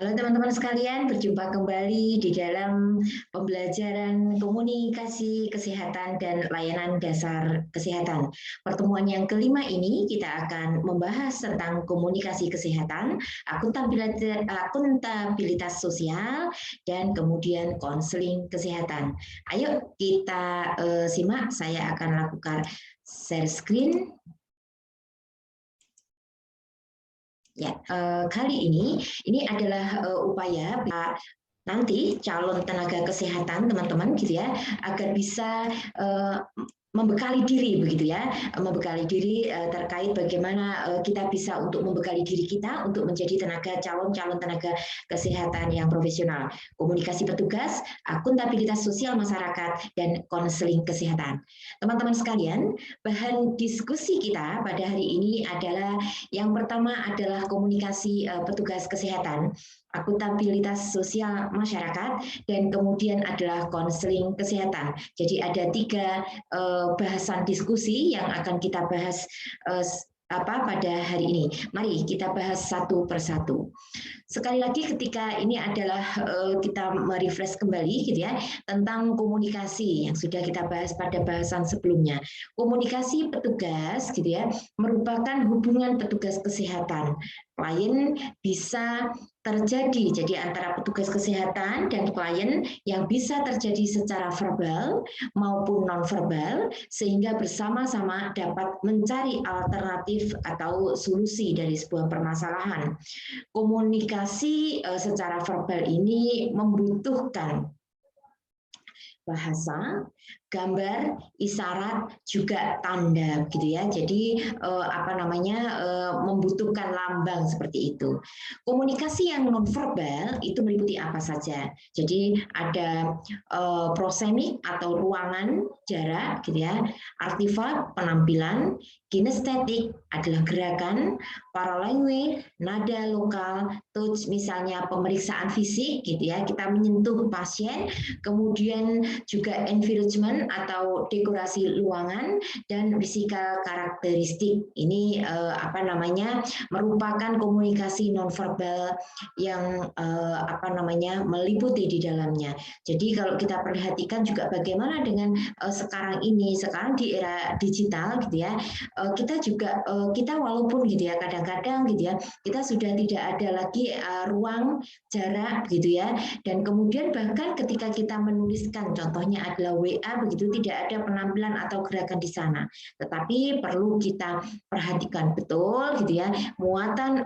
Halo teman-teman sekalian, berjumpa kembali di dalam pembelajaran komunikasi kesehatan dan layanan dasar kesehatan. Pertemuan yang kelima ini kita akan membahas tentang komunikasi kesehatan, akuntabilitas sosial, dan kemudian konseling kesehatan. Ayo kita simak, saya akan lakukan share screen. Ya, kali ini adalah upaya nanti calon tenaga kesehatan teman-teman gitu ya, agar bisa membekali diri begitu ya, membekali diri terkait bagaimana kita bisa untuk membekali diri kita untuk menjadi calon tenaga kesehatan yang profesional, komunikasi petugas, akuntabilitas sosial masyarakat, dan konseling kesehatan. Teman-teman sekalian, bahan diskusi kita pada hari ini adalah yang pertama adalah komunikasi petugas kesehatan, akuntabilitas sosial masyarakat, dan kemudian adalah konseling kesehatan. Jadi ada tiga bahasan diskusi yang akan kita bahas pada hari ini. Mari kita bahas satu persatu. Sekali lagi ketika ini adalah kita merefresh kembali gitu ya tentang komunikasi yang sudah kita bahas pada bahasan sebelumnya. Komunikasi petugas gitu ya merupakan hubungan petugas kesehatan. Klien bisa terjadi jadi antara petugas kesehatan dan klien yang bisa terjadi secara verbal maupun nonverbal sehingga bersama-sama dapat mencari alternatif atau solusi dari sebuah permasalahan. Komunikasi secara verbal ini membutuhkan bahasa, gambar, isyarat, juga tanda gitu ya. Jadi membutuhkan lambang seperti itu. Komunikasi yang nonverbal itu meliputi apa saja. Jadi ada prosemik atau ruangan, jarak gitu ya, artifak, penampilan, kinestetik adalah gerakan, paralanguage, nada lokal, touch misalnya pemeriksaan fisik gitu ya, kita menyentuh pasien, kemudian juga environment atau dekorasi ruangan, dan physical karakteristik. Ini merupakan komunikasi nonverbal yang meliputi di dalamnya. Jadi kalau kita perhatikan juga bagaimana dengan sekarang di era digital gitu ya, kita walaupun gitu ya kadang-kadang gitu ya kita sudah tidak ada lagi ruang, jarak gitu ya, dan kemudian bahkan ketika kita menuliskan contohnya adalah WA begitu tidak ada penampilan atau gerakan di sana, tetapi perlu kita perhatikan betul gitu ya muatan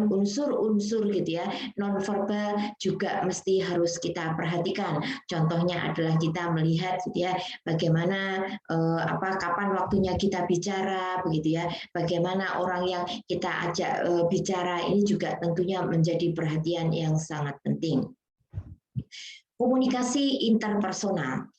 unsur-unsur gitu ya nonverbal juga mesti harus kita perhatikan. Contohnya adalah kita melihat gitu ya bagaimana kapan waktunya kita bicara begitu ya, bagaimana orang yang kita ajak bicara ini juga tentunya menjadi perhatian yang sangat penting. Komunikasi interpersonal.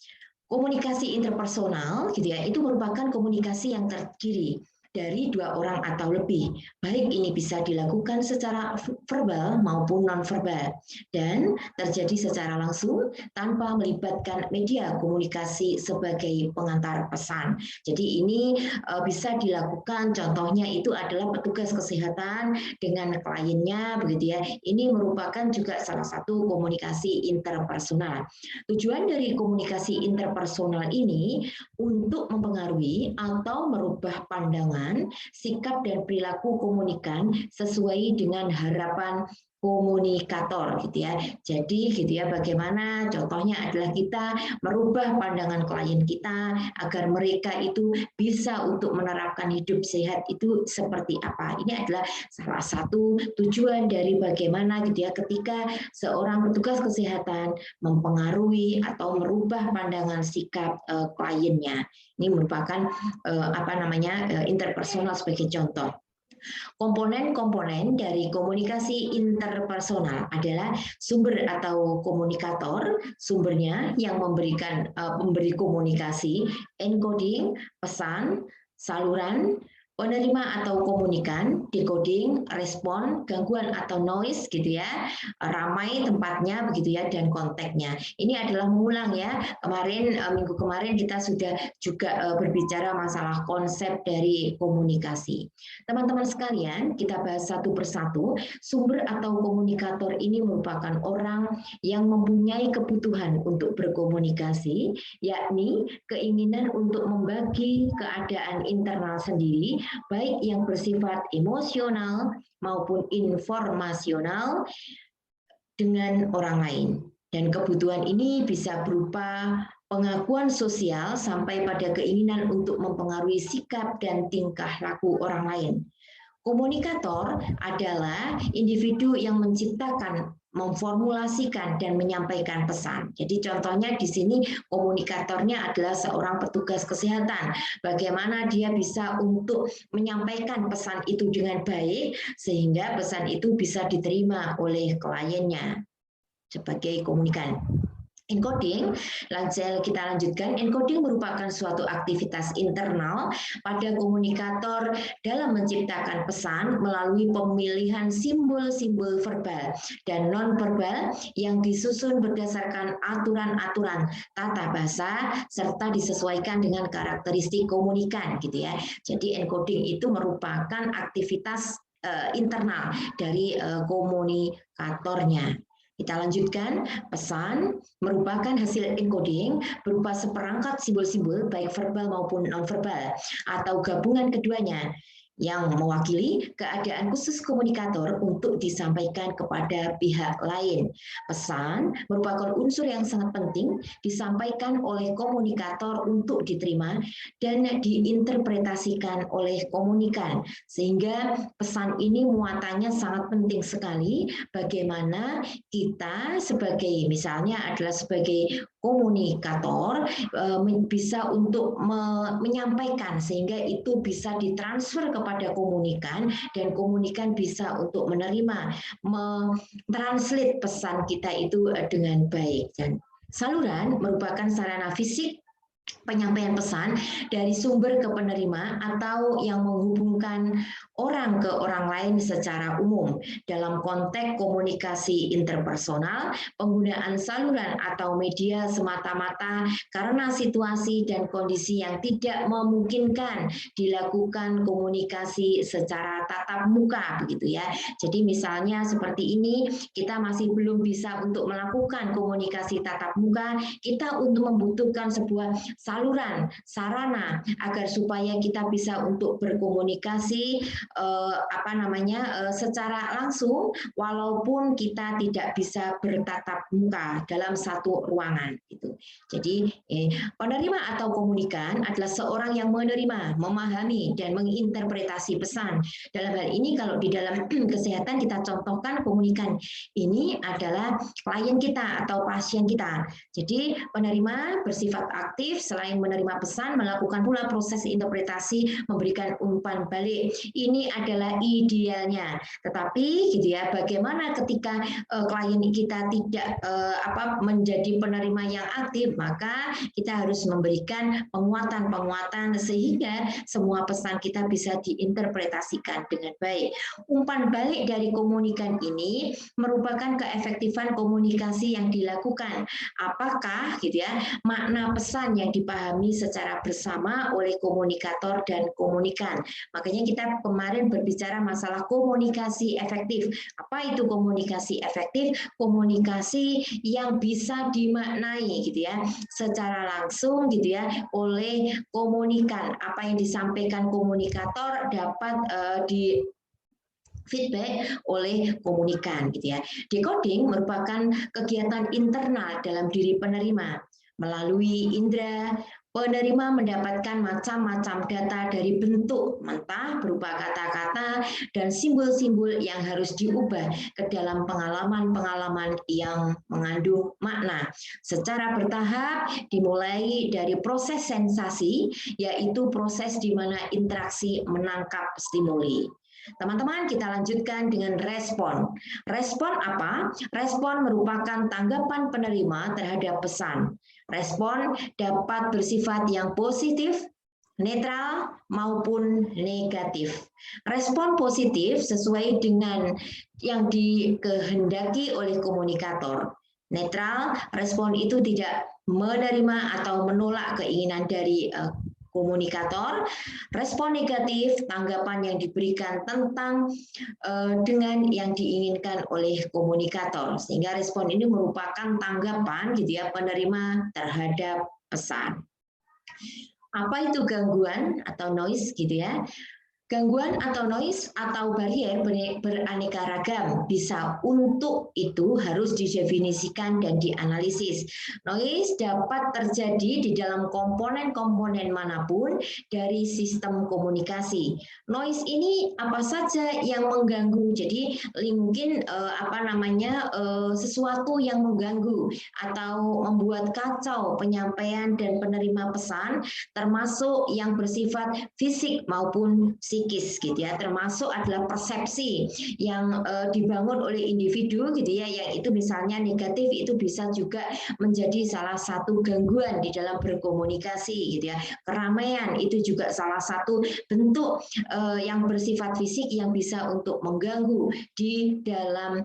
Komunikasi interpersonal gitu ya, itu merupakan komunikasi yang terdiri dari dua orang atau lebih, baik ini bisa dilakukan secara verbal maupun nonverbal, dan terjadi secara langsung tanpa melibatkan media komunikasi sebagai pengantar pesan. Jadi ini bisa dilakukan, contohnya itu adalah petugas kesehatan dengan kliennya begitu ya. Ini merupakan juga salah satu komunikasi interpersonal. Tujuan dari komunikasi interpersonal ini untuk mempengaruhi atau merubah pandangan, sikap dan perilaku komunikan sesuai dengan harapan komunikator gitu ya. Jadi gitu ya bagaimana contohnya adalah kita merubah pandangan klien kita agar mereka itu bisa untuk menerapkan hidup sehat itu seperti apa. Ini adalah salah satu tujuan dari bagaimana gitu ya ketika seorang petugas kesehatan mempengaruhi atau merubah pandangan sikap kliennya. Ini merupakan interpersonal sebagai contoh. Komponen-komponen dari komunikasi interpersonal adalah sumber atau komunikator, sumbernya yang memberi komunikasi, encoding, pesan, saluran, penerima atau komunikan, decoding, respon, gangguan atau noise gitu ya, ramai tempatnya begitu ya, dan konteksnya. Ini adalah mengulang ya. Kemarin minggu kemarin kita sudah juga berbicara masalah konsep dari komunikasi. Teman-teman sekalian, kita bahas satu persatu. Sumber atau komunikator ini merupakan orang yang mempunyai kebutuhan untuk berkomunikasi, yakni keinginan untuk membagi keadaan internal sendiri, baik yang bersifat emosional maupun informasional dengan orang lain. Dan kebutuhan ini bisa berupa pengakuan sosial sampai pada keinginan untuk mempengaruhi sikap dan tingkah laku orang lain. Komunikator adalah individu yang menciptakan, memformulasikan, dan menyampaikan pesan. Jadi contohnya di sini komunikatornya adalah seorang petugas kesehatan. Bagaimana dia bisa untuk menyampaikan pesan itu dengan baik, sehingga pesan itu bisa diterima oleh kliennya sebagai komunikan. Encoding, kita lanjutkan. Encoding merupakan suatu aktivitas internal pada komunikator dalam menciptakan pesan melalui pemilihan simbol-simbol verbal dan non-verbal yang disusun berdasarkan aturan-aturan tata bahasa serta disesuaikan dengan karakteristik komunikan gitu ya. Jadi encoding itu merupakan aktivitas internal dari komunikatornya. Kita lanjutkan, pesan merupakan hasil encoding berupa seperangkat simbol-simbol baik verbal maupun non-verbal atau gabungan keduanya yang mewakili keadaan khusus komunikator untuk disampaikan kepada pihak lain. Pesan merupakan unsur yang sangat penting disampaikan oleh komunikator untuk diterima dan diinterpretasikan oleh komunikan, sehingga pesan ini muatannya sangat penting sekali bagaimana kita sebagai misalnya adalah sebagai komunikator bisa untuk menyampaikan sehingga itu bisa ditransfer kepada komunikan dan komunikan bisa untuk menerima, mentranslate pesan kita itu dengan baik. Dan saluran merupakan sarana fisik penyampaian pesan dari sumber ke penerima atau yang menghubungkan orang ke orang lain secara umum. Dalam konteks komunikasi interpersonal, penggunaan saluran atau media semata-mata karena situasi dan kondisi yang tidak memungkinkan dilakukan komunikasi secara tatap muka begitu ya. Jadi misalnya seperti ini, kita masih belum bisa untuk melakukan komunikasi tatap muka, kita untuk membutuhkan sebuah saluran, sarana agar supaya kita bisa untuk berkomunikasi secara langsung walaupun kita tidak bisa bertatap muka dalam satu ruangan gitu. Jadi penerima atau komunikan adalah seorang yang menerima, memahami dan menginterpretasi pesan. Dalam hal ini kalau di dalam kesehatan kita contohkan komunikan ini adalah klien kita atau pasien kita. Jadi penerima bersifat aktif, selain menerima pesan, melakukan pula proses interpretasi, memberikan umpan balik. Ini adalah idealnya. Tetapi gitu ya, bagaimana ketika klien kita tidak menjadi penerima yang aktif, maka kita harus memberikan penguatan-penguatan sehingga semua pesan kita bisa diinterpretasikan dengan baik. Umpan balik dari komunikan ini merupakan keefektifan komunikasi yang dilakukan. Apakah gitu ya, makna pesan yang dipahami secara bersama oleh komunikator dan komunikan. Makanya kita kemarin berbicara masalah komunikasi efektif. Apa itu komunikasi efektif? Komunikasi yang bisa dimaknai gitu ya, secara langsung gitu ya oleh komunikan. Apa yang disampaikan komunikator dapat di feedback oleh komunikan gitu ya. Decoding merupakan kegiatan internal dalam diri penerima. Melalui indera, penerima mendapatkan macam-macam data dari bentuk mentah berupa kata-kata dan simbol-simbol yang harus diubah ke dalam pengalaman-pengalaman yang mengandung makna. Secara bertahap dimulai dari proses sensasi, yaitu proses di mana interaksi menangkap stimuli. Teman-teman, kita lanjutkan dengan respon. Respon apa? Respon merupakan tanggapan penerima terhadap pesan. Respon dapat bersifat yang positif netral maupun negatif. Respon positif sesuai dengan yang dikehendaki oleh komunikator. Netral, respon itu tidak menerima atau menolak keinginan dari komunikator. Respon negatif, tanggapan yang diberikan tentang dengan yang diinginkan oleh komunikator. Sehingga respon ini merupakan tanggapan gitu ya penerima terhadap pesan. Apa itu gangguan atau noise gitu ya? Gangguan atau noise atau barrier beraneka ragam. Bisa untuk itu harus didefinisikan dan dianalisis. Noise dapat terjadi di dalam komponen-komponen manapun dari sistem komunikasi. Noise ini apa saja yang mengganggu. Jadi mungkin sesuatu yang mengganggu atau membuat kacau penyampaian dan penerima pesan, termasuk yang bersifat fisik maupun psikis gitu ya, termasuk adalah persepsi yang dibangun oleh individu gitu ya, yang itu misalnya negatif, itu bisa juga menjadi salah satu gangguan di dalam berkomunikasi gitu ya. Keramaian itu juga salah satu bentuk yang bersifat fisik yang bisa untuk mengganggu di dalam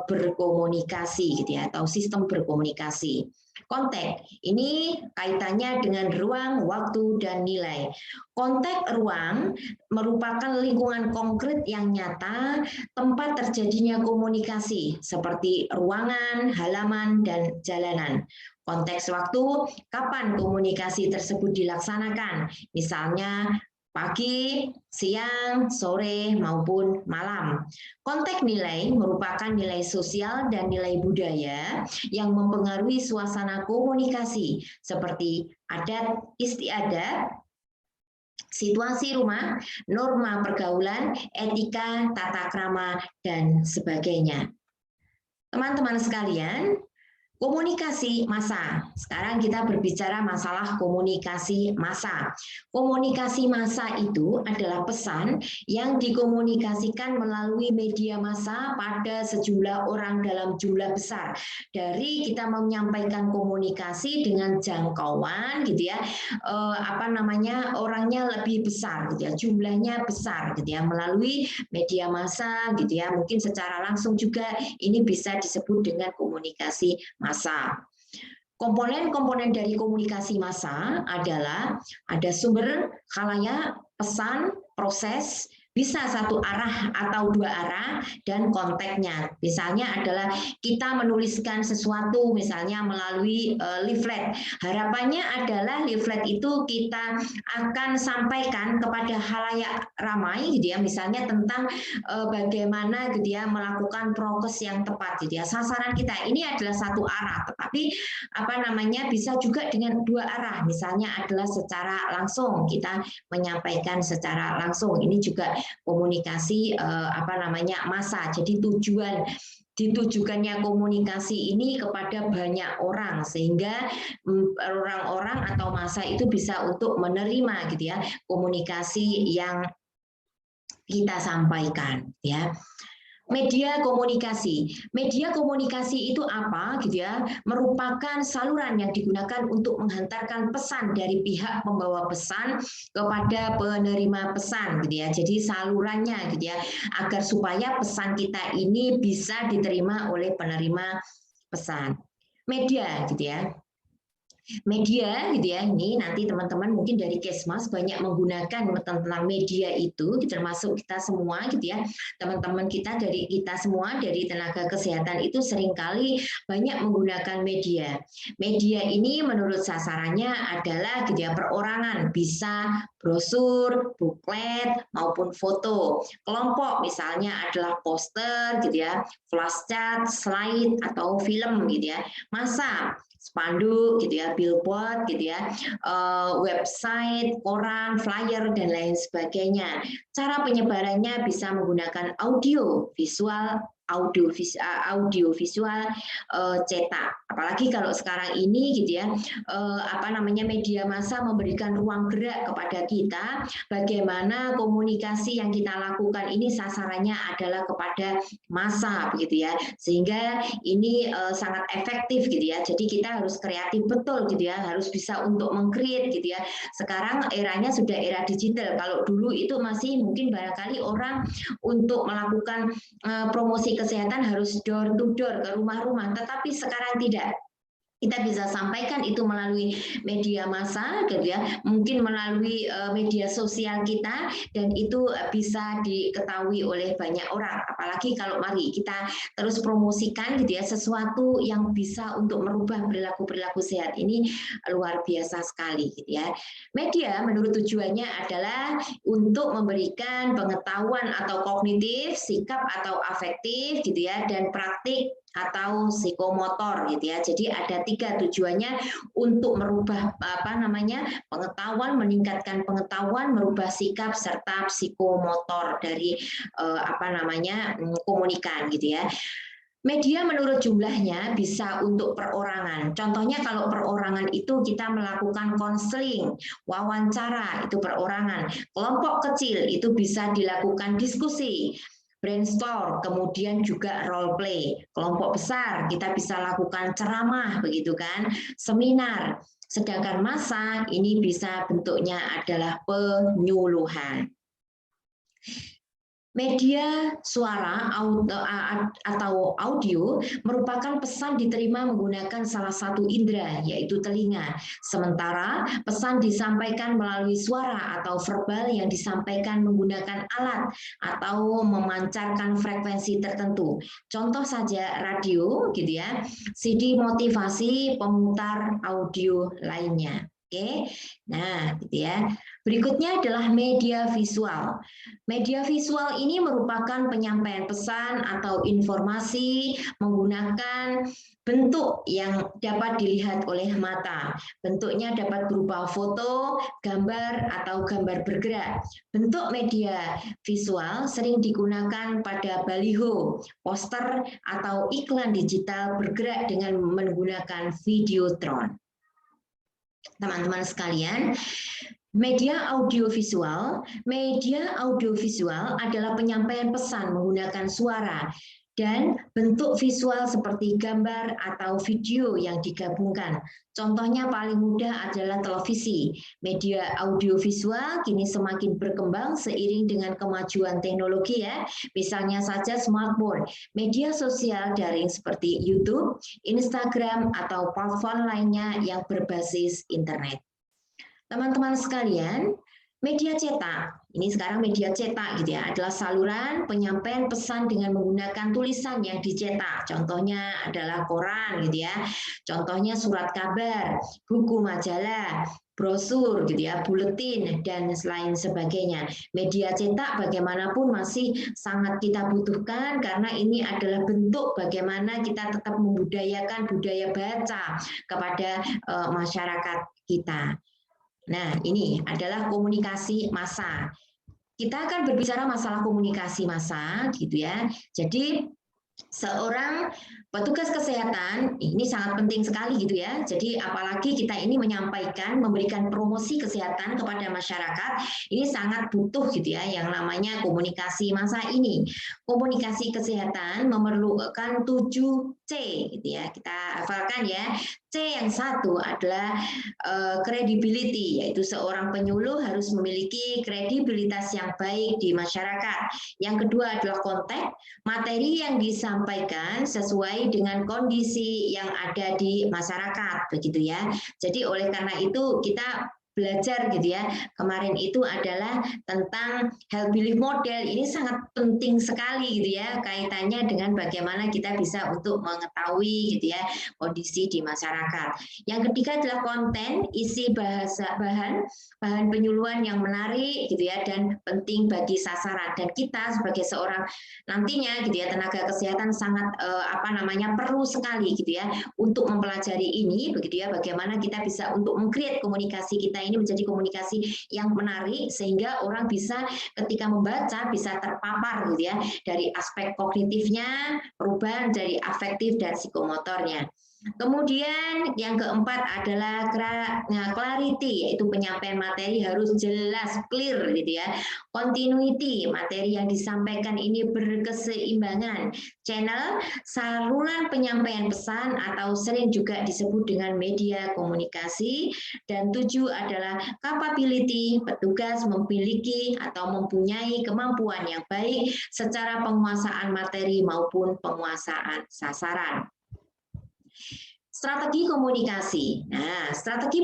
berkomunikasi gitu ya, atau sistem berkomunikasi. Konteks ini kaitannya dengan ruang, waktu, dan nilai. Konteks ruang merupakan lingkungan konkret yang nyata, tempat terjadinya komunikasi seperti ruangan, halaman, dan jalanan. Konteks waktu, kapan komunikasi tersebut dilaksanakan, misalnya pagi, siang, sore, maupun malam. Konteks nilai merupakan nilai sosial dan nilai budaya yang mempengaruhi suasana komunikasi seperti adat istiadat, situasi rumah, norma pergaulan, etika, tata krama, dan sebagainya. Teman-teman sekalian, komunikasi massa. Sekarang kita berbicara masalah komunikasi massa. Komunikasi massa itu adalah pesan yang dikomunikasikan melalui media massa pada sejumlah orang dalam jumlah besar. Dari kita menyampaikan komunikasi dengan jangkauan gitu ya, orangnya lebih besar gitu ya, jumlahnya besar gitu ya, melalui media massa gitu ya. Mungkin secara langsung juga ini bisa disebut dengan komunikasi massa. Komponen-komponen dari komunikasi massa adalah ada sumber khalayak, pesan, proses, bisa satu arah atau dua arah, dan konteksnya. Misalnya adalah kita menuliskan sesuatu misalnya melalui leaflet. Harapannya adalah leaflet itu kita akan sampaikan kepada khalayak ramai gitu ya, misalnya tentang bagaimana gitu ya melakukan prokes yang tepat gitu ya. Sasaran kita ini adalah satu arah, tetapi bisa juga dengan dua arah. Misalnya adalah secara langsung kita menyampaikan secara langsung. Ini juga komunikasi massa. Jadi ditujukannya komunikasi ini kepada banyak orang sehingga orang-orang atau massa itu bisa untuk menerima gitu ya komunikasi yang kita sampaikan ya. Media komunikasi itu apa gitu ya, merupakan saluran yang digunakan untuk menghantarkan pesan dari pihak pembawa pesan kepada penerima pesan gitu ya. Jadi salurannya gitu ya, agar supaya pesan kita ini bisa diterima oleh penerima pesan. Media gitu ya. Media gitu ya, ini nanti teman-teman mungkin dari Kesmas banyak menggunakan tentang media itu, termasuk kita semua gitu ya, teman-teman kita dari kita semua dari tenaga kesehatan itu seringkali banyak menggunakan media. Media ini menurut sasarannya adalah gitu ya, perorangan, bisa brosur, buklet maupun foto. Kelompok misalnya adalah poster gitu ya, flashcard, slide atau film gitu ya. Massa spanduk gitu ya, billboard gitu ya, website, koran, flyer, dan lain sebagainya. Cara penyebarannya bisa menggunakan audio, visual, audio visual cetak. Apalagi kalau sekarang ini gitu ya, media massa memberikan ruang gerak kepada kita, bagaimana komunikasi yang kita lakukan ini sasarannya adalah kepada massa begitu ya, sehingga ini sangat efektif gitu ya. Jadi kita harus kreatif betul gitu ya, harus bisa untuk meng-create gitu ya. Sekarang eranya sudah era digital. Kalau dulu itu masih mungkin barangkali orang untuk melakukan promosi kesehatan harus door to door ke rumah-rumah, tetapi sekarang tidak. Kita bisa sampaikan itu melalui media massa, gitu ya, mungkin melalui media sosial kita, dan itu bisa diketahui oleh banyak orang. Apalagi kalau mari kita terus promosikan gitu ya, sesuatu yang bisa untuk merubah perilaku sehat ini luar biasa sekali gitu ya. Media menurut tujuannya adalah untuk memberikan pengetahuan atau kognitif, sikap atau afektif gitu ya, dan praktik atau psikomotor gitu ya. Jadi ada 3 tujuannya untuk merubah pengetahuan, meningkatkan pengetahuan, merubah sikap serta psikomotor dari komunikan gitu ya. Media menurut jumlahnya bisa untuk perorangan. Contohnya kalau perorangan itu kita melakukan konseling, wawancara itu perorangan. Kelompok kecil itu bisa dilakukan diskusi, brainstorm, kemudian juga role play. Kelompok besar kita bisa lakukan ceramah begitu kan, seminar. Sedangkan massa ini bisa bentuknya adalah penyuluhan. Media suara atau audio merupakan pesan diterima menggunakan salah satu indera, yaitu telinga. Sementara pesan disampaikan melalui suara atau verbal yang disampaikan menggunakan alat atau memancarkan frekuensi tertentu. Contoh saja radio, gitu ya, CD motivasi, pemutar audio lainnya. Oke, nah gitu ya. Berikutnya adalah media visual. Media visual ini merupakan penyampaian pesan atau informasi menggunakan bentuk yang dapat dilihat oleh mata. Bentuknya dapat berupa foto, gambar, atau gambar bergerak. Bentuk media visual sering digunakan pada baliho, poster, atau iklan digital bergerak dengan menggunakan videotron. Teman-teman sekalian, media audiovisual adalah penyampaian pesan menggunakan suara dan bentuk visual seperti gambar atau video yang digabungkan. Contohnya paling mudah adalah televisi. Media audiovisual kini semakin berkembang seiring dengan kemajuan teknologi ya. Misalnya saja smartphone, media sosial daring seperti YouTube, Instagram, atau platform lainnya yang berbasis internet. Teman-teman sekalian, media cetak, ini sekarang media cetak gitu ya, adalah saluran penyampaian pesan dengan menggunakan tulisan yang dicetak. Contohnya adalah koran gitu ya. Contohnya surat kabar, buku majalah, brosur gitu ya, buletin dan lain sebagainya. Media cetak bagaimanapun masih sangat kita butuhkan karena ini adalah bentuk bagaimana kita tetap membudayakan budaya baca kepada masyarakat kita. Nah, ini adalah komunikasi massa. Kita akan berbicara masalah komunikasi massa, gitu ya. Jadi, seorang petugas kesehatan ini sangat penting sekali gitu ya. Jadi apalagi kita ini menyampaikan, memberikan promosi kesehatan kepada masyarakat, ini sangat butuh gitu ya yang namanya komunikasi massa ini. Komunikasi kesehatan memerlukan 7C gitu ya. Kita hafalkan ya. C yang satu adalah credibility, yaitu seorang penyuluh harus memiliki kredibilitas yang baik di masyarakat. Yang kedua adalah konteks, materi yang disampaikan sesuai dengan kondisi yang ada di masyarakat, begitu ya. Jadi oleh karena itu kita belajar gitu ya. Kemarin itu adalah tentang health belief model. Ini sangat penting sekali gitu ya, kaitannya dengan bagaimana kita bisa untuk mengetahui gitu ya kondisi di masyarakat. Yang ketiga adalah konten, isi bahasa bahan penyuluhan yang menarik gitu ya dan penting bagi sasaran. Dan kita sebagai seorang nantinya gitu ya tenaga kesehatan sangat perlu sekali gitu ya untuk mempelajari ini begitu ya, bagaimana kita bisa untuk meng-create komunikasi kita ini menjadi komunikasi yang menarik sehingga orang bisa ketika membaca bisa terpapar gitu ya dari aspek kognitifnya, perubahan dari afektif dan psikomotornya. Kemudian yang keempat adalah clarity, yaitu penyampaian materi harus jelas, clear gitu ya. Continuity, materi yang disampaikan ini berkeseimbangan. Channel, saluran penyampaian pesan atau sering juga disebut dengan media komunikasi. Dan 7 adalah capability, petugas memiliki atau mempunyai kemampuan yang baik secara penguasaan materi maupun penguasaan sasaran. Strategi komunikasi. Nah, strategi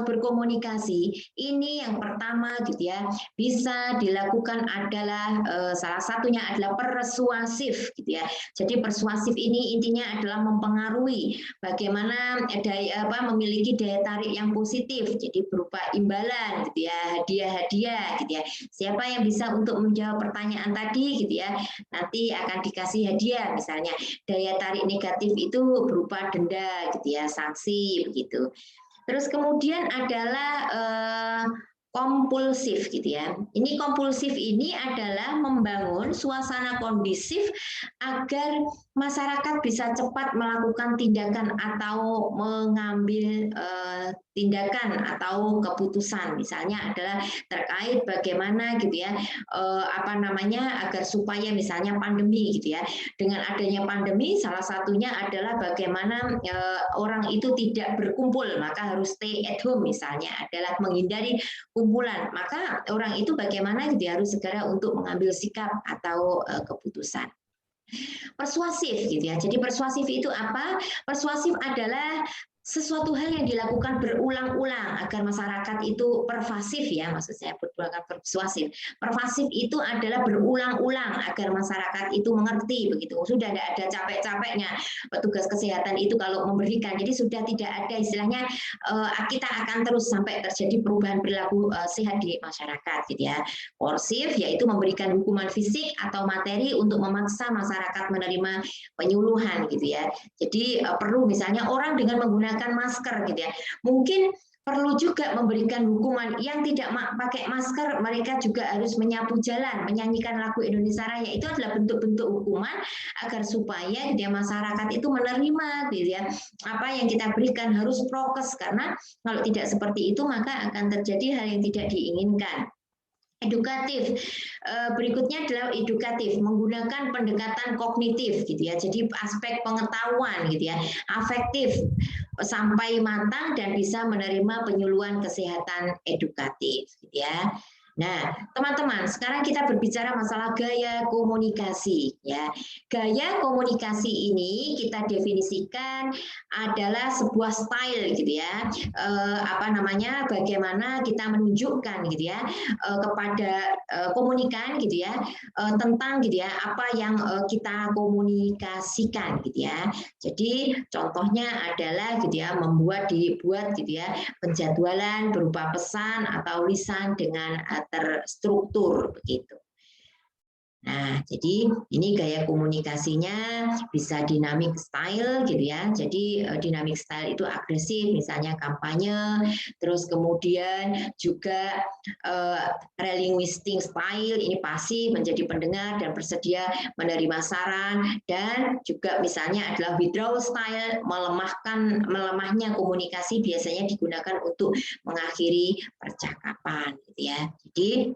berkomunikasi ini yang pertama gitu ya, bisa dilakukan adalah salah satunya adalah persuasif gitu ya. Jadi persuasif ini intinya adalah mempengaruhi bagaimana memiliki daya tarik yang positif. Jadi berupa imbalan gitu ya, hadiah-hadiah gitu ya. Siapa yang bisa untuk menjawab pertanyaan tadi gitu ya, nanti akan dikasih hadiah misalnya. Daya tarik negatif itu berupa denda gitu ya, sanksi begitu. Terus kemudian adalah kompulsif gitu ya. Ini kompulsif ini adalah membangun suasana kondusif agar masyarakat bisa cepat melakukan tindakan atau mengambil tindakan atau keputusan. Misalnya adalah terkait bagaimana gitu ya, agar supaya misalnya pandemi gitu ya. Dengan adanya pandemi, salah satunya adalah bagaimana orang itu tidak berkumpul, maka harus stay at home misalnya, adalah menghindari kumpulan. Maka orang itu bagaimana gitu harus segera untuk mengambil sikap atau keputusan. Persuasif gitu ya. Jadi persuasif itu apa? Persuasif adalah sesuatu hal yang dilakukan berulang-ulang agar masyarakat itu pervasif ya, maksud saya berulang persuasif. Pervasif itu adalah berulang-ulang agar masyarakat itu mengerti begitu. Sudah tidak ada capek-capeknya petugas kesehatan itu kalau memberikan. Jadi sudah tidak ada istilahnya kita akan terus sampai terjadi perubahan perilaku sehat di masyarakat gitu ya. Korsif yaitu memberikan hukuman fisik atau materi untuk memaksa masyarakat menerima penyuluhan gitu ya. Jadi perlu misalnya orang dengan menggunakan masker gitu ya. Mungkin perlu juga memberikan hukuman yang tidak pakai masker, mereka juga harus menyapu jalan, menyanyikan lagu Indonesia Raya. Itu adalah bentuk-bentuk hukuman agar supaya gitu ya, masyarakat itu menerima gitu ya. Apa yang kita berikan harus prokes, karena kalau tidak seperti itu maka akan terjadi hal yang tidak diinginkan. Edukatif, berikutnya adalah edukatif, menggunakan pendekatan kognitif gitu ya, jadi aspek pengetahuan gitu ya, afektif sampai matang dan bisa menerima penyuluhan kesehatan edukatif gitu ya. Nah, teman-teman, sekarang kita berbicara masalah gaya komunikasi ya. Gaya komunikasi ini kita definisikan adalah sebuah style gitu ya. Bagaimana kita menunjukkan gitu ya kepada komunikan gitu ya tentang gitu ya apa yang kita komunikasikan gitu ya. Jadi contohnya adalah gitu ya dibuat gitu ya penjadwalan berupa pesan atau lisan dengan terstruktur begitu. Nah, jadi ini gaya komunikasinya bisa dynamic style gitu ya. Jadi dynamic style itu agresif, misalnya kampanye, terus kemudian juga relinquishing style ini pasif, menjadi pendengar dan bersedia menerima saran, dan juga misalnya adalah withdrawal style, melemahnya komunikasi biasanya digunakan untuk mengakhiri percakapan gitu ya. Jadi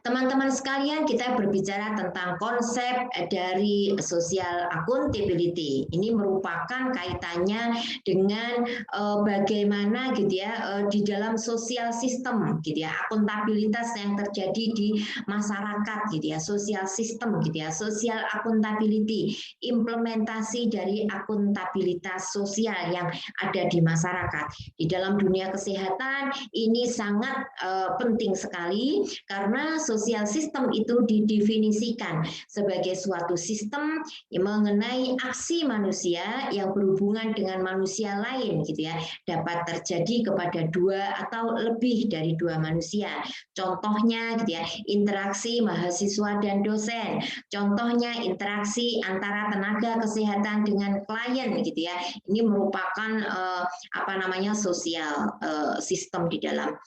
teman-teman sekalian, kita berbicara tentang konsep dari social accountability. Ini merupakan kaitannya dengan bagaimana gitu ya di dalam sosial sistem gitu ya, akuntabilitas yang terjadi di masyarakat gitu ya, sosial sistem gitu ya, social accountability, implementasi dari akuntabilitas sosial yang ada di masyarakat. Di dalam dunia kesehatan ini sangat penting sekali karena Karena sosial system itu didefinisikan sebagai suatu sistem yang mengenai aksi manusia yang berhubungan dengan manusia lain gitu ya, dapat terjadi kepada dua atau lebih dari dua manusia. Contohnya gitu ya, interaksi mahasiswa dan dosen. Contohnya interaksi antara tenaga kesehatan dengan klien gitu ya. Ini merupakan sosial sistem di dalam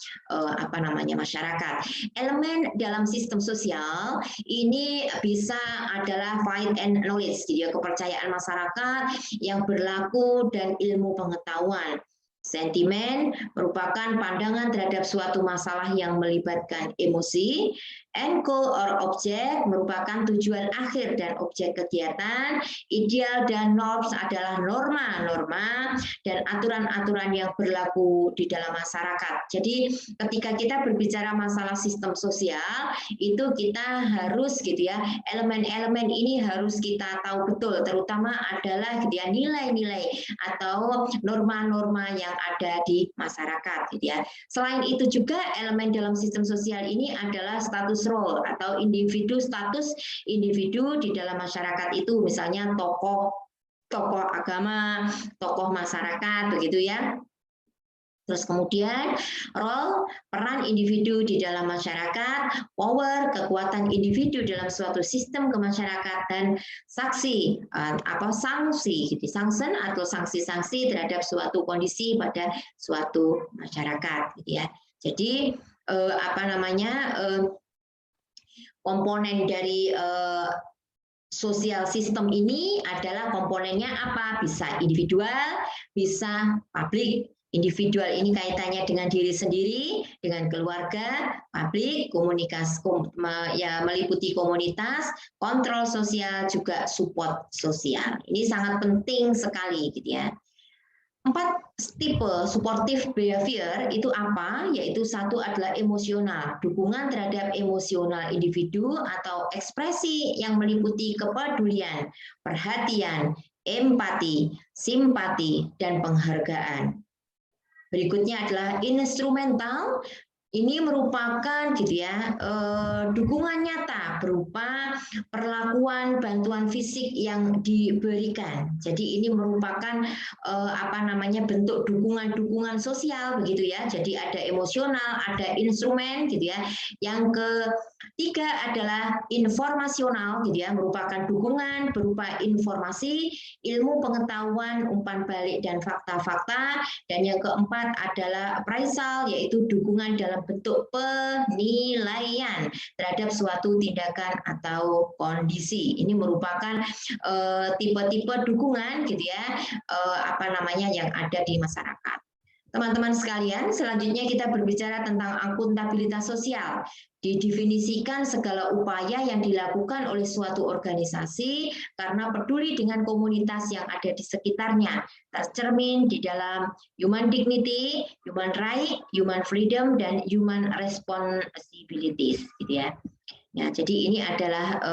masyarakat. Elemen dalam sistem sosial ini bisa adalah faith and knowledge, gitu ya, kepercayaan masyarakat yang berlaku dan ilmu pengetahuan. Sentimen merupakan pandangan terhadap suatu masalah yang melibatkan emosi. End goal or object merupakan tujuan akhir dan objek kegiatan. Ideal dan norms adalah norma-norma dan aturan-aturan yang berlaku di dalam masyarakat. Jadi ketika kita berbicara masalah sistem sosial, itu kita harus gitu ya, elemen-elemen ini harus kita tahu betul, terutama adalah gitu ya, nilai-nilai atau norma-norma yang ada di masyarakat gitu ya. Selain itu juga elemen dalam sistem sosial ini adalah status role atau status individu di dalam masyarakat itu, misalnya tokoh agama, tokoh masyarakat begitu ya. Terus kemudian role, peran individu di dalam masyarakat, power, kekuatan individu dalam suatu sistem kemasyarakatan, dan sanksi gitu, sanction atau sanksi-sanksi terhadap suatu kondisi pada suatu masyarakat gitu ya. Jadi komponen dari sosial sistem ini adalah komponennya apa? Bisa individual, bisa publik. Individual ini kaitannya dengan diri sendiri, dengan keluarga, publik, komunikasi, meliputi komunitas, kontrol sosial, juga support sosial. Ini sangat penting sekali gitu ya. 4 tipe supportive behavior itu apa? Yaitu satu adalah emosional, dukungan terhadap emosional individu atau ekspresi yang meliputi kepedulian, perhatian, empati, simpati, dan penghargaan. Berikutnya adalah instrumental. Ini merupakan gitu ya, dukungan nyata berupa perlakuan bantuan fisik yang diberikan. Jadi ini merupakan bentuk dukungan sosial begitu ya. Jadi ada emosional, ada instrumen gitu ya. Yang ketiga adalah informasional gitu ya, merupakan dukungan berupa informasi, ilmu pengetahuan, umpan balik, dan fakta-fakta. Dan yang keempat adalah appraisal, yaitu dukungan dalam bentuk penilaian terhadap suatu tindakan atau kondisi. Ini merupakan tipe-tipe dukungan gitu ya, yang ada di masyarakat. Teman-teman sekalian, selanjutnya kita berbicara tentang akuntabilitas sosial. Didefinisikan segala upaya yang dilakukan oleh suatu organisasi karena peduli dengan komunitas yang ada di sekitarnya, tercermin di dalam human dignity, human right, human freedom, dan human responsibilities, gitu ya. Ya, jadi ini adalah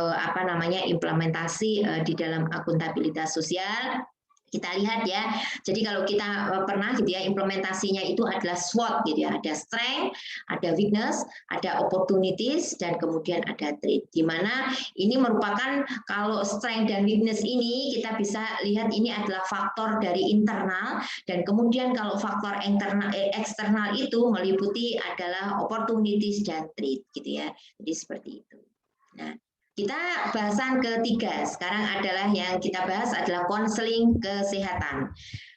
implementasi di dalam akuntabilitas sosial. Kita lihat ya, jadi kalau kita pernah gitu ya, implementasinya itu adalah SWOT gitu ya, ada strength, ada weakness, ada opportunities, dan kemudian ada threat. Di mana ini merupakan, kalau strength dan weakness ini kita bisa lihat ini adalah faktor dari internal, dan kemudian kalau faktor eksternal itu meliputi adalah opportunities dan threat gitu ya. Jadi seperti itu. Nah, kita bahasan ketiga sekarang adalah yang kita bahas adalah konseling kesehatan.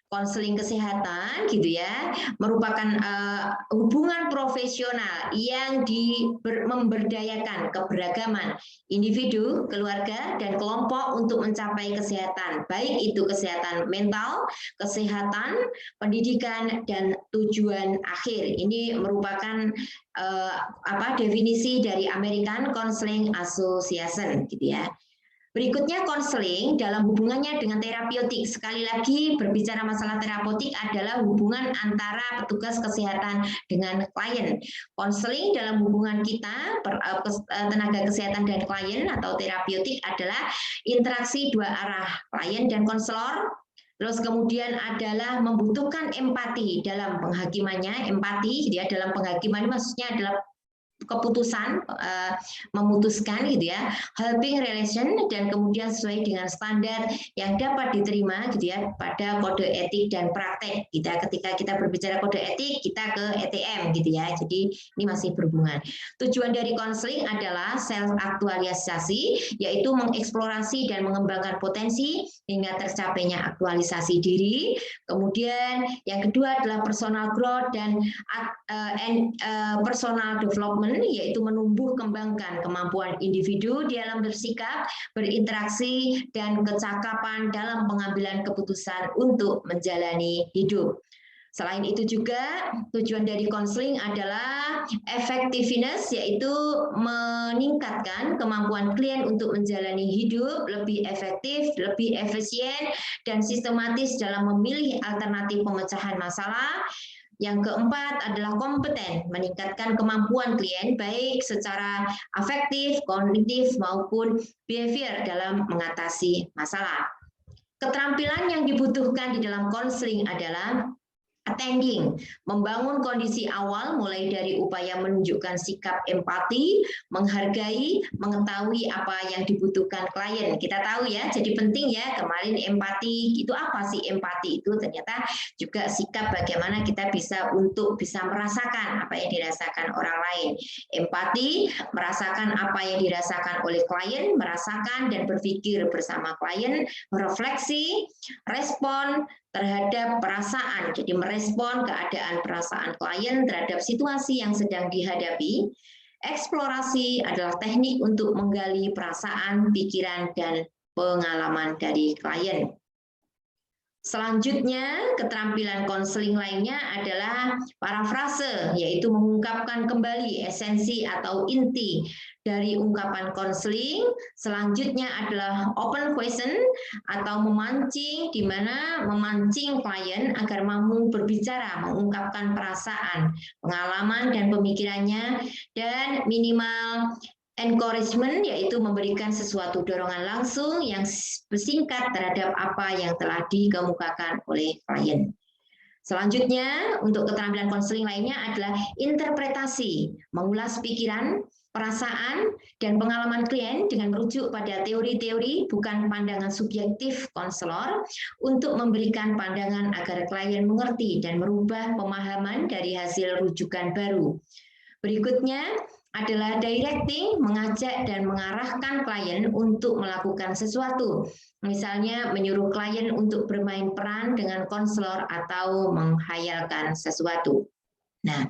Konseling kesehatan gitu ya, merupakan hubungan profesional yang memberdayakan keberagaman individu, keluarga, dan kelompok untuk mencapai kesehatan, baik itu kesehatan mental, kesehatan, pendidikan, dan tujuan akhir. Ini merupakan definisi dari American Counseling Association gitu ya. Berikutnya konseling dalam hubungannya dengan terapeutik. Sekali lagi berbicara masalah terapeutik adalah hubungan antara petugas kesehatan dengan klien. Konseling dalam hubungan kita tenaga kesehatan dan klien atau terapeutik adalah interaksi dua arah, klien dan konselor. Terus kemudian adalah membutuhkan empati dalam penghakimannya, empati ya dalam penghakiman maksudnya adalah keputusan memutuskan gitu ya, helping relation, dan kemudian sesuai dengan standar yang dapat diterima gitu ya pada kode etik dan praktek. Ketika kita berbicara kode etik, kita ke ETM gitu ya. Jadi ini masih berhubungan. Tujuan dari konseling adalah self aktualisasi, yaitu mengeksplorasi dan mengembangkan potensi hingga tercapainya aktualisasi diri. Kemudian yang kedua adalah personal growth dan personal development, yaitu menumbuh kembangkan kemampuan individu dalam bersikap, berinteraksi, dan kecakapan dalam pengambilan keputusan untuk menjalani hidup. Selain itu juga tujuan dari konseling adalah effectiveness, yaitu meningkatkan kemampuan klien untuk menjalani hidup lebih efektif, lebih efisien, dan sistematis dalam memilih alternatif pemecahan masalah. Yang keempat adalah kompeten, meningkatkan kemampuan klien baik secara afektif, kognitif, maupun behavior dalam mengatasi masalah. Keterampilan yang dibutuhkan di dalam konseling adalah attending, membangun kondisi awal mulai dari upaya menunjukkan sikap empati, menghargai, mengetahui apa yang dibutuhkan klien. Kita tahu ya, jadi penting ya, kemarin empati itu apa sih? Empati itu ternyata juga sikap bagaimana kita bisa merasakan apa yang dirasakan orang lain. Empati, merasakan apa yang dirasakan oleh klien, merasakan dan berpikir bersama klien, refleksi, respon terhadap perasaan, jadi merespon keadaan perasaan klien terhadap situasi yang sedang dihadapi. Eksplorasi adalah teknik untuk menggali perasaan, pikiran, dan pengalaman dari klien. Selanjutnya, keterampilan konseling lainnya adalah parafrase, yaitu mengungkapkan kembali esensi atau inti dari ungkapan konseling. Selanjutnya adalah open question atau memancing, di mana memancing klien agar mampu berbicara, mengungkapkan perasaan, pengalaman, dan pemikirannya, dan minimal encouragement, yaitu memberikan sesuatu dorongan langsung yang singkat terhadap apa yang telah dikemukakan oleh klien. Selanjutnya, untuk keterampilan konseling lainnya adalah interpretasi, mengulas pikiran, perasaan, dan pengalaman klien dengan merujuk pada teori-teori bukan pandangan subjektif konselor untuk memberikan pandangan agar klien mengerti dan merubah pemahaman dari hasil rujukan baru. Berikutnya adalah directing, mengajak dan mengarahkan klien untuk melakukan sesuatu. Misalnya menyuruh klien untuk bermain peran dengan konselor atau menghayalkan sesuatu. Nah,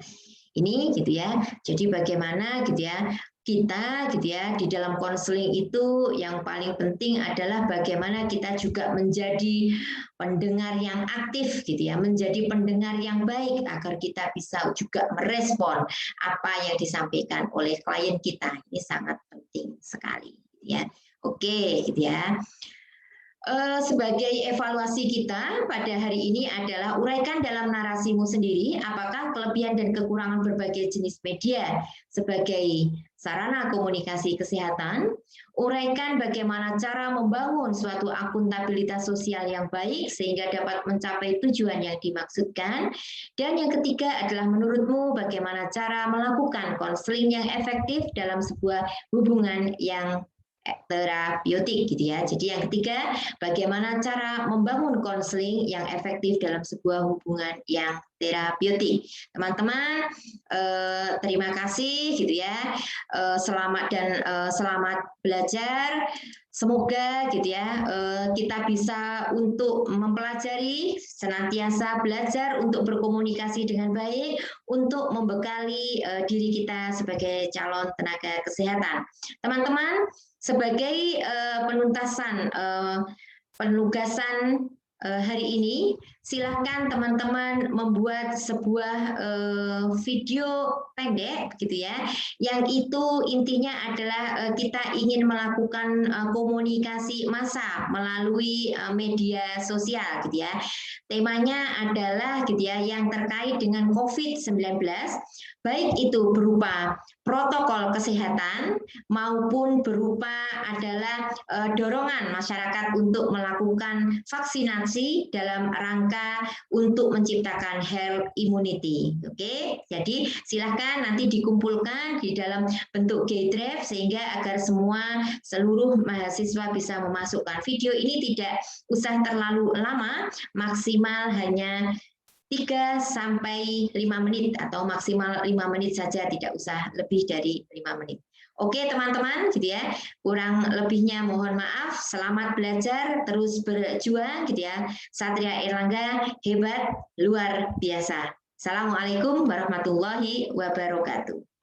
ini gitu ya. Jadi bagaimana gitu ya kita gitu ya di dalam konseling itu yang paling penting adalah bagaimana kita juga menjadi pendengar yang aktif gitu ya, menjadi pendengar yang baik agar kita bisa juga merespon apa yang disampaikan oleh klien kita. Ini sangat penting sekali ya. Oke gitu ya. Sebagai evaluasi kita pada hari ini adalah uraikan dalam narasimu sendiri apakah kelebihan dan kekurangan berbagai jenis media sebagai sarana komunikasi kesehatan, uraikan bagaimana cara membangun suatu akuntabilitas sosial yang baik sehingga dapat mencapai tujuan yang dimaksudkan, dan yang ketiga adalah menurutmu bagaimana cara melakukan konseling yang efektif dalam sebuah hubungan yang terapeutik gitu ya. Jadi yang ketiga, bagaimana cara membangun konseling yang efektif dalam sebuah hubungan yang terapeutik. Teman-teman, terima kasih gitu ya. Selamat belajar. Semoga gitu ya kita bisa untuk mempelajari, senantiasa belajar untuk berkomunikasi dengan baik untuk membekali diri kita sebagai calon tenaga kesehatan. Teman-teman, sebagai penugasan hari ini, silakan teman-teman membuat sebuah video pendek gitu ya, yang itu intinya adalah kita ingin melakukan komunikasi massa melalui media sosial gitu ya. Temanya adalah gitu ya yang terkait dengan COVID-19, baik itu berupa protokol kesehatan maupun berupa adalah dorongan masyarakat untuk melakukan vaksinasi dalam rangka rangka untuk menciptakan herd immunity. Oke, jadi silahkan nanti dikumpulkan di dalam bentuk G-Drive sehingga agar seluruh mahasiswa bisa memasukkan. Video ini tidak usah terlalu lama, maksimal hanya 3-5 menit atau maksimal 5 menit saja, tidak usah lebih dari 5 menit. Oke teman-teman, gitu ya. Kurang lebihnya mohon maaf. Selamat belajar, terus berjuang, gitu ya. Satria Erlangga hebat, luar biasa. Assalamualaikum warahmatullahi wabarakatuh.